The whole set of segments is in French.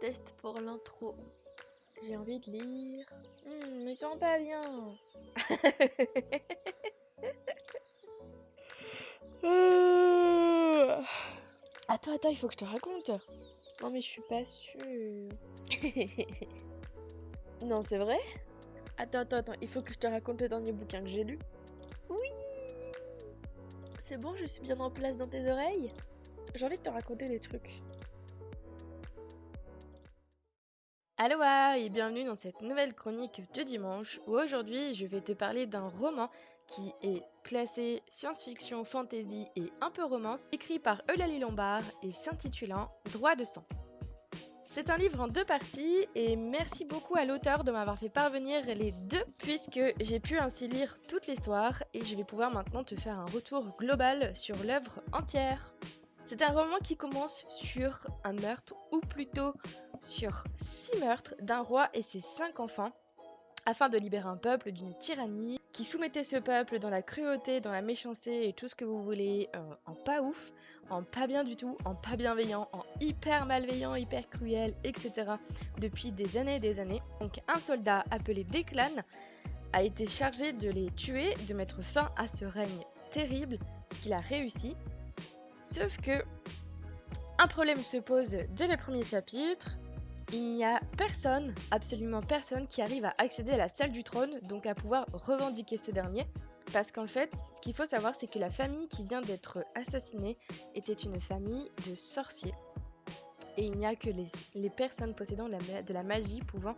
test pour l'intro. J'ai envie de lire. Je me sens pas bien. Attends, il faut que je te raconte. Non mais je suis pas sûre. Non, c'est vrai? Attends, il faut que je te raconte le dernier bouquin que j'ai lu. Oui! C'est bon, je suis bien en place dans tes oreilles? J'ai envie de te raconter des trucs. Aloha et bienvenue dans cette nouvelle chronique du dimanche où aujourd'hui je vais te parler d'un roman qui est classé science-fiction, fantasy et un peu romance, écrit par Eulalie Lombard et s'intitulant Droit de sang. C'est un livre en 2 parties et merci beaucoup à l'auteur de m'avoir fait parvenir les 2 puisque j'ai pu ainsi lire toute l'histoire et je vais pouvoir maintenant te faire un retour global sur l'œuvre entière. C'est un roman qui commence sur un meurtre, ou plutôt sur 6 meurtres d'un roi et ses 5 enfants, afin de libérer un peuple d'une tyrannie qui soumettait ce peuple dans la cruauté, dans la méchanceté et tout ce que vous voulez, en pas ouf, en pas bien du tout, en pas bienveillant, en hyper malveillant, hyper cruel, etc. depuis des années et des années. Donc un soldat appelé Declan a été chargé de les tuer, de mettre fin à ce règne terrible, ce qu'il a réussi. Sauf que un problème se pose dès les premiers chapitres. Il n'y a personne, absolument personne, qui arrive à accéder à la salle du trône, donc à pouvoir revendiquer ce dernier. Parce qu'en fait, ce qu'il faut savoir, c'est que la famille qui vient d'être assassinée était une famille de sorciers. Et il n'y a que les personnes possédant de la magie pouvant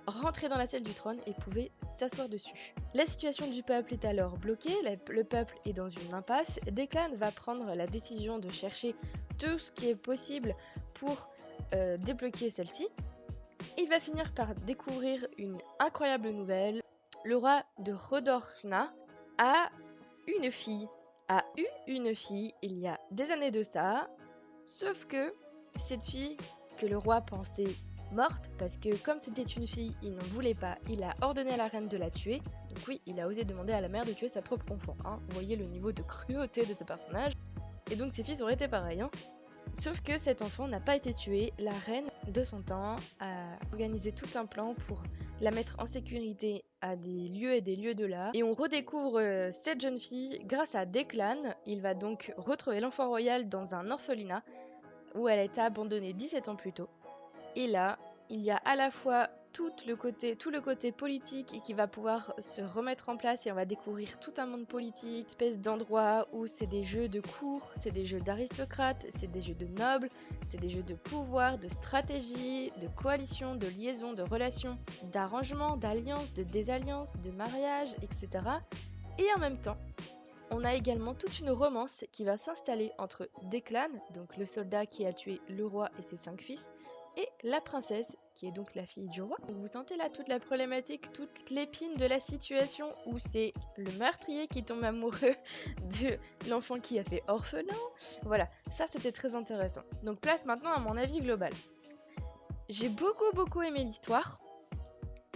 rentrer dans la salle du trône et pouvaient s'asseoir dessus. La situation du peuple est alors bloquée, le peuple est dans une impasse. Declan va prendre la décision de chercher tout ce qui est possible pour débloquer celle-ci. Il va finir par découvrir une incroyable nouvelle. Le roi de Rodorjna a eu une fille il y a des années de ça, sauf que cette fille que le roi pensait morte, parce que comme c'était une fille, il n'en voulait pas, il a ordonné à la reine de la tuer. Donc oui, il a osé demander à la mère de tuer sa propre enfant. Vous voyez le niveau de cruauté de ce personnage. Et donc ses fils auraient été pareils. Sauf que cet enfant n'a pas été tué. La reine de son temps a organisé tout un plan pour la mettre en sécurité à des lieux et des lieux de là. Et on redécouvre cette jeune fille grâce à Declan. Il va donc retrouver l'enfant royal dans un orphelinat où elle a été abandonnée 17 ans plus tôt. Et là, il y a à la fois tout le côté politique et qui va pouvoir se remettre en place et on va découvrir tout un monde politique, espèce d'endroit où c'est des jeux de cour, c'est des jeux d'aristocrates, c'est des jeux de nobles, c'est des jeux de pouvoir, de stratégie, de coalition, de liaison, de relations, d'arrangement, d'alliance, de désalliance, de mariage, etc. Et en même temps, on a également toute une romance qui va s'installer entre Declan, donc le soldat qui a tué le roi et ses 5 fils, et la princesse, qui est donc la fille du roi. Donc vous sentez là toute la problématique, toute l'épine de la situation où c'est le meurtrier qui tombe amoureux de l'enfant qui a fait orphelin. Voilà, ça c'était très intéressant. Donc place maintenant à mon avis global. J'ai beaucoup aimé l'histoire.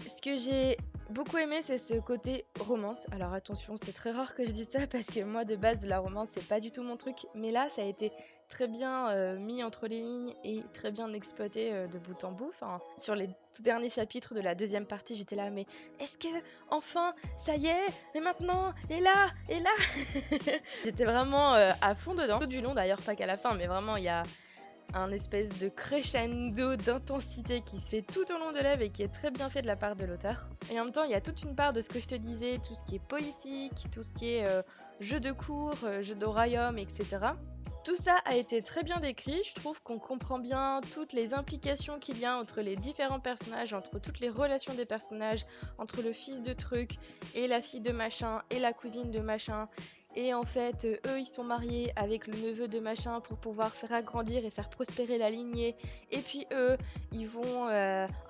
Ce que j'ai beaucoup aimé, c'est ce côté romance. Alors attention, c'est très rare que je dise ça parce que moi de base la romance c'est pas du tout mon truc, mais là ça a été très bien mis entre les lignes et très bien exploité de bout en bout. Enfin, sur les tout derniers chapitres de la 2e partie, j'étais là, mais est-ce que enfin ça y est, mais maintenant, et là J'étais vraiment à fond dedans, tout du long d'ailleurs, pas qu'à la fin, mais vraiment il y a un espèce de crescendo d'intensité qui se fait tout au long de l'œuvre et qui est très bien fait de la part de l'auteur. Et en même temps, il y a toute une part de ce que je te disais, tout ce qui est politique, tout ce qui est jeu de cour, jeu de royaume, etc. Tout ça a été très bien décrit, je trouve qu'on comprend bien toutes les implications qu'il y a entre les différents personnages, entre toutes les relations des personnages, entre le fils de truc et la fille de machin et la cousine de machin. Et en fait, eux, ils sont mariés avec le neveu de machin pour pouvoir faire agrandir et faire prospérer la lignée. Et puis eux, ils vont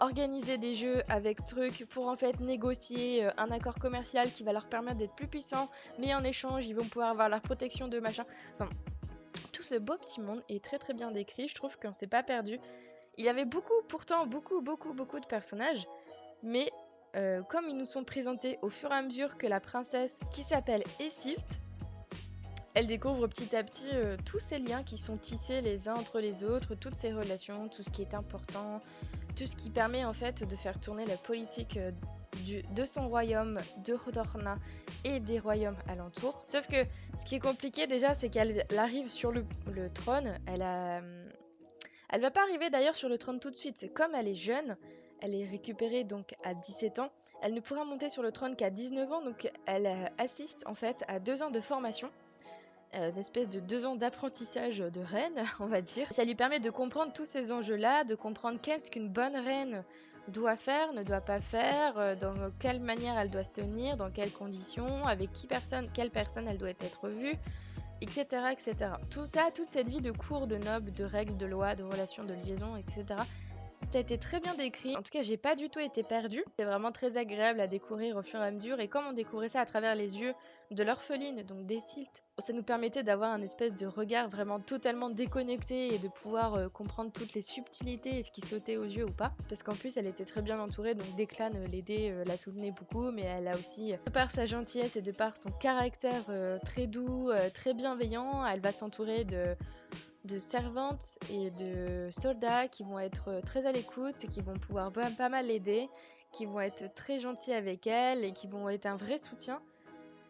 organiser des jeux avec truc pour en fait négocier un accord commercial qui va leur permettre d'être plus puissants. Mais en échange, ils vont pouvoir avoir leur protection de machin. Enfin, tout ce beau petit monde est très bien décrit. Je trouve qu'on s'est pas perdu. Il y avait pourtant beaucoup de personnages. Mais comme ils nous sont présentés au fur et à mesure que la princesse, qui s'appelle Esilt, Elle découvre petit à petit tous ces liens qui sont tissés les uns entre les autres, toutes ces relations, tout ce qui est important, tout ce qui permet en fait de faire tourner la politique de son royaume, de Rodorna et des royaumes alentours. Sauf que ce qui est compliqué déjà, c'est qu'elle arrive sur le trône. Elle va pas arriver d'ailleurs sur le trône tout de suite. C'est comme elle est jeune, elle est récupérée donc à 17 ans. Elle ne pourra monter sur le trône qu'à 19 ans, donc elle assiste en fait à 2 ans de formation. Une espèce de 2 ans d'apprentissage de reine, on va dire. Ça lui permet de comprendre tous ces enjeux-là, de comprendre qu'est-ce qu'une bonne reine doit faire, ne doit pas faire, dans quelle manière elle doit se tenir, dans quelles conditions, avec quelle personne elle doit être vue, etc., etc. Tout ça, toute cette vie de cour, de noble, de règles, de lois, de relations, de liaisons, etc. Ça a été très bien décrit. En tout cas, j'ai pas du tout été perdue. C'est vraiment très agréable à découvrir au fur et à mesure. Et comme on découvrait ça à travers les yeux de l'orpheline, donc d'Esilt, ça nous permettait d'avoir un espèce de regard vraiment totalement déconnecté et de pouvoir comprendre toutes les subtilités et ce qui sautait aux yeux ou pas. Parce qu'en plus, elle était très bien entourée, donc Declan l'aidait, la soutenait beaucoup, mais elle a aussi, de par sa gentillesse et de par son caractère très doux, très bienveillant, elle va s'entourer de servantes et de soldats qui vont être très à l'écoute et qui vont pouvoir pas mal l'aider, qui vont être très gentils avec elle et qui vont être un vrai soutien.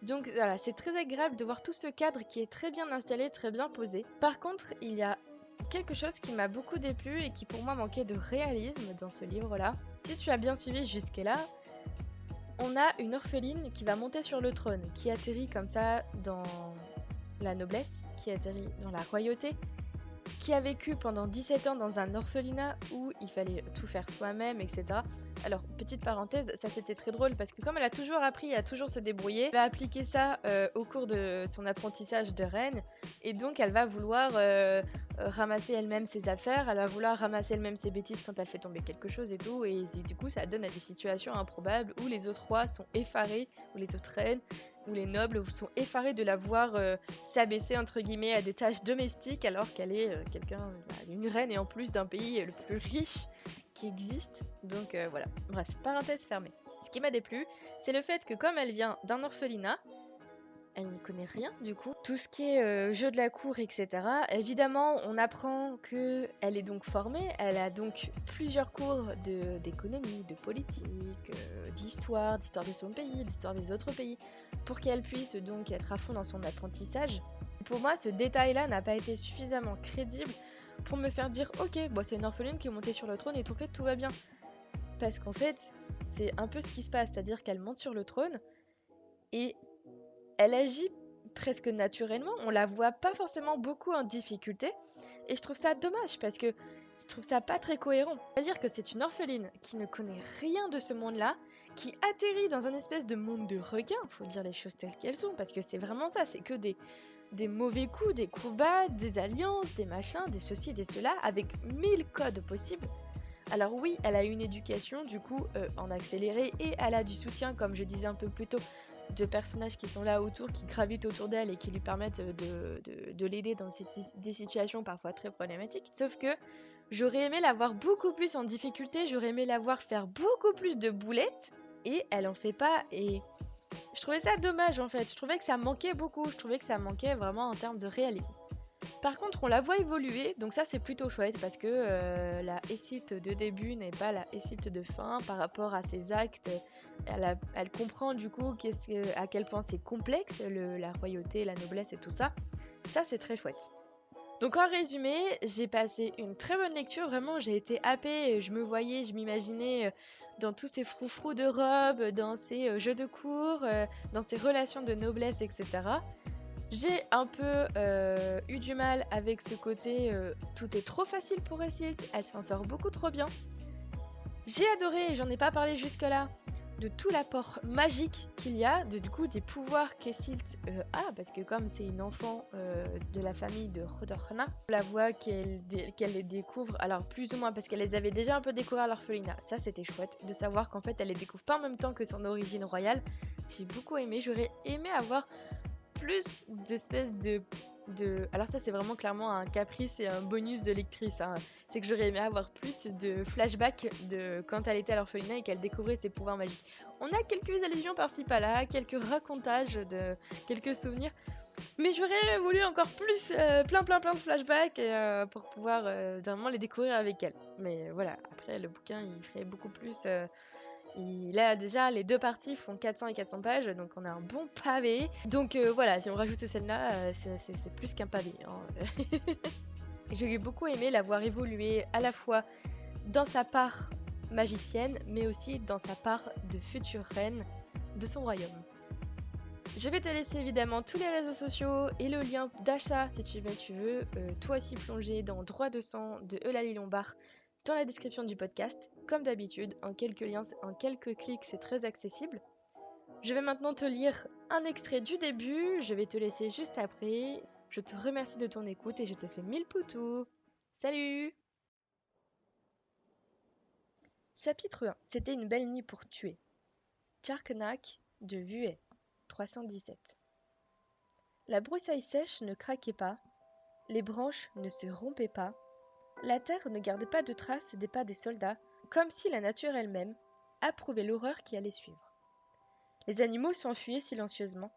Donc voilà, c'est très agréable de voir tout ce cadre qui est très bien installé, très bien posé. Par contre, il y a quelque chose qui m'a beaucoup déplu et qui pour moi manquait de réalisme dans ce livre-là. Si tu as bien suivi jusque-là, on a une orpheline qui va monter sur le trône, qui atterrit comme ça dans la noblesse, qui atterrit dans la royauté, qui a vécu pendant 17 ans dans un orphelinat où il fallait tout faire soi-même, etc. Alors, petite parenthèse, ça c'était très drôle parce que comme elle a toujours appris à toujours se débrouiller, elle va appliquer ça au cours de son apprentissage de reine et donc elle va vouloir ramasser elle-même ses affaires, elle va vouloir ramasser elle-même ses bêtises quand elle fait tomber quelque chose et tout, et du coup ça donne à des situations improbables où les autres rois sont effarés, ou les autres reines, où les nobles sont effarés de la voir s'abaisser entre guillemets à des tâches domestiques alors qu'elle est une reine et en plus d'un pays le plus riche qui existe. Donc voilà, bref, parenthèse fermée. Ce qui m'a déplu, c'est le fait que comme elle vient d'un orphelinat, elle n'y connaît rien du coup. Tout ce qui est jeu de la cour, etc. Évidemment, on apprend qu'elle est donc formée, elle a donc plusieurs cours d'économie, de politique, d'histoire de son pays, d'histoire des autres pays, pour qu'elle puisse donc être à fond dans son apprentissage. Pour moi, ce détail-là n'a pas été suffisamment crédible pour me faire dire ok, bon, c'est une orpheline qui est montée sur le trône et tout va bien. Parce qu'en fait, c'est un peu ce qui se passe, c'est-à-dire qu'elle monte sur le trône et elle agit presque naturellement, on la voit pas forcément beaucoup en difficulté, et je trouve ça dommage parce que je trouve ça pas très cohérent. C'est-à-dire que c'est une orpheline qui ne connaît rien de ce monde-là, qui atterrit dans un espèce de monde de requins, faut dire les choses telles qu'elles sont, parce que c'est vraiment ça, c'est que des mauvais coups, des coups bas, des alliances, des machins, des ceci, des cela, avec 1000 codes possibles. Alors oui, elle a une éducation du coup en accéléré et elle a du soutien, comme je disais un peu plus tôt, de personnages qui sont là autour, qui gravitent autour d'elle et qui lui permettent de l'aider dans des situations parfois très problématiques. Sauf que j'aurais aimé la voir beaucoup plus en difficulté, j'aurais aimé la voir faire beaucoup plus de boulettes, et elle en fait pas, et je trouvais ça dommage en fait, je trouvais que ça manquait beaucoup, je trouvais que ça manquait vraiment en termes de réalisme. Par contre, on la voit évoluer, donc ça c'est plutôt chouette parce que la Esilt de début n'est pas la Esilt de fin par rapport à ses actes. Elle comprend du coup à quel point c'est complexe, la royauté, la noblesse et tout ça. Ça c'est très chouette. Donc en résumé, j'ai passé une très bonne lecture, vraiment j'ai été happée, je me voyais, je m'imaginais dans tous ces froufrous de robes, dans ces jeux de cour, dans ces relations de noblesse, etc. J'ai un peu eu du mal avec ce côté tout est trop facile pour Esilt, elle s'en sort beaucoup trop bien. J'ai adoré, et j'en ai pas parlé jusque-là, de tout l'apport magique qu'il y a, du coup des pouvoirs qu'Esilt a, parce que comme c'est une enfant de la famille de Rodorna, on la voit qu'elle les découvre, alors plus ou moins parce qu'elle les avait déjà un peu découvert à l'orphelinat. Ça c'était chouette, de savoir qu'en fait elle les découvre pas en même temps que son origine royale. J'ai beaucoup aimé, j'aurais aimé avoir plus d'espèces de... Alors ça c'est vraiment clairement un caprice et un bonus de lectrice, hein. C'est que j'aurais aimé avoir plus de flashbacks de quand elle était à l'orphelinat et qu'elle découvrait ses pouvoirs magiques. On a quelques allusions par-ci par-là, quelques racontages de quelques souvenirs, Mais j'aurais voulu encore plus, plein de flashbacks pour pouvoir vraiment les découvrir avec elle. Mais voilà, après le bouquin il ferait beaucoup plus. Il a déjà les deux parties font 400 et 400 pages, donc on a un bon pavé. Donc voilà, si on rajoute ces scènes-là, c'est plus qu'un pavé, hein. J'ai beaucoup aimé la voir évoluer à la fois dans sa part magicienne, mais aussi dans sa part de future reine de son royaume. Je vais te laisser évidemment tous les réseaux sociaux et le lien d'achat si tu veux toi aussi plonger dans Droit de sang de Eulalie Lombard dans la description du podcast. Comme d'habitude, en quelques clics, c'est très accessible. Je vais maintenant te lire un extrait du début, je vais te laisser juste après. Je te remercie de ton écoute et je te fais mille poutous. Salut! Chapitre 1. C'était une belle nuit pour tuer. Tcharknak de Vuet, 317. La broussaille sèche ne craquait pas, les branches ne se rompaient pas, la terre ne gardait pas de traces des pas des soldats, comme si la nature elle-même approuvait l'horreur qui allait suivre. Les animaux s'enfuyaient silencieusement,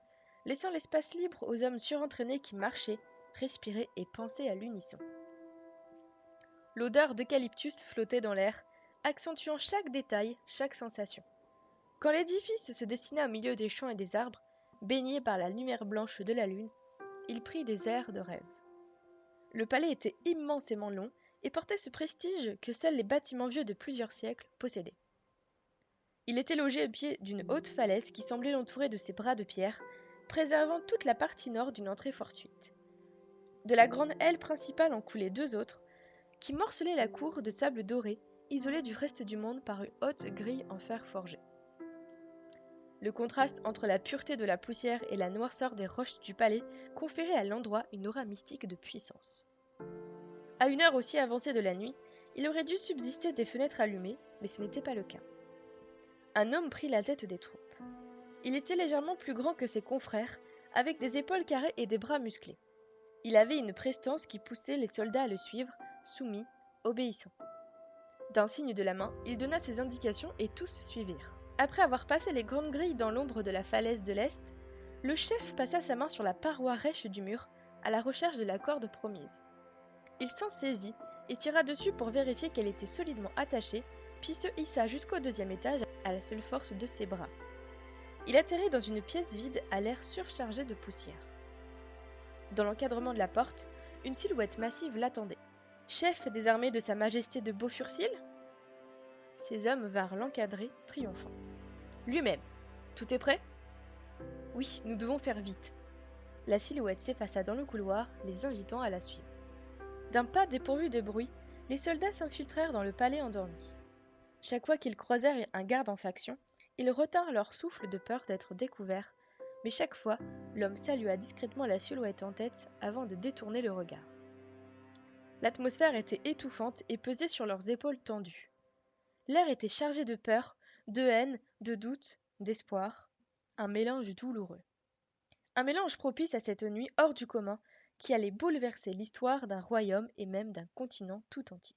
laissant l'espace libre aux hommes surentraînés qui marchaient, respiraient et pensaient à l'unisson. L'odeur d'eucalyptus flottait dans l'air, accentuant chaque détail, chaque sensation. Quand l'édifice se dessina au milieu des champs et des arbres, baigné par la lumière blanche de la lune, il prit des airs de rêve. Le palais était immensément long et portait ce prestige que seuls les bâtiments vieux de plusieurs siècles possédaient. Il était logé au pied d'une haute falaise qui semblait l'entourer de ses bras de pierre, préservant toute la partie nord d'une entrée fortuite. De la grande aile principale en coulaient deux autres, qui morcelaient la cour de sable doré, isolée du reste du monde par une haute grille en fer forgé. Le contraste entre la pureté de la poussière et la noirceur des roches du palais conférait à l'endroit une aura mystique de puissance. À une heure aussi avancée de la nuit, il aurait dû subsister des fenêtres allumées, mais ce n'était pas le cas. Un homme prit la tête des troupes. Il était légèrement plus grand que ses confrères, avec des épaules carrées et des bras musclés. Il avait une prestance qui poussait les soldats à le suivre, soumis, obéissants. D'un signe de la main, il donna ses indications et tous suivirent. Après avoir passé les grandes grilles dans l'ombre de la falaise de l'Est, le chef passa sa main sur la paroi rêche du mur, à la recherche de la corde promise. Il s'en saisit et tira dessus pour vérifier qu'elle était solidement attachée, puis se hissa jusqu'au deuxième étage à la seule force de ses bras. Il atterrit dans une pièce vide à l'air surchargé de poussière. Dans l'encadrement de la porte, une silhouette massive l'attendait. Chef des armées de Sa Majesté de Beaufurcil ? Ces hommes vinrent l'encadrer, triomphants. Lui-même. Tout est prêt ? Oui, nous devons faire vite. La silhouette s'effaça dans le couloir, les invitant à la suivre. D'un pas dépourvu de bruit, les soldats s'infiltrèrent dans le palais endormi. Chaque fois qu'ils croisèrent un garde en faction, ils retinrent leur souffle de peur d'être découverts, mais chaque fois, l'homme salua discrètement la silhouette en tête avant de détourner le regard. L'atmosphère était étouffante et pesait sur leurs épaules tendues. L'air était chargé de peur, de haine, de doute, d'espoir, un mélange douloureux. Un mélange propice à cette nuit hors du commun qui allait bouleverser l'histoire d'un royaume et même d'un continent tout entier.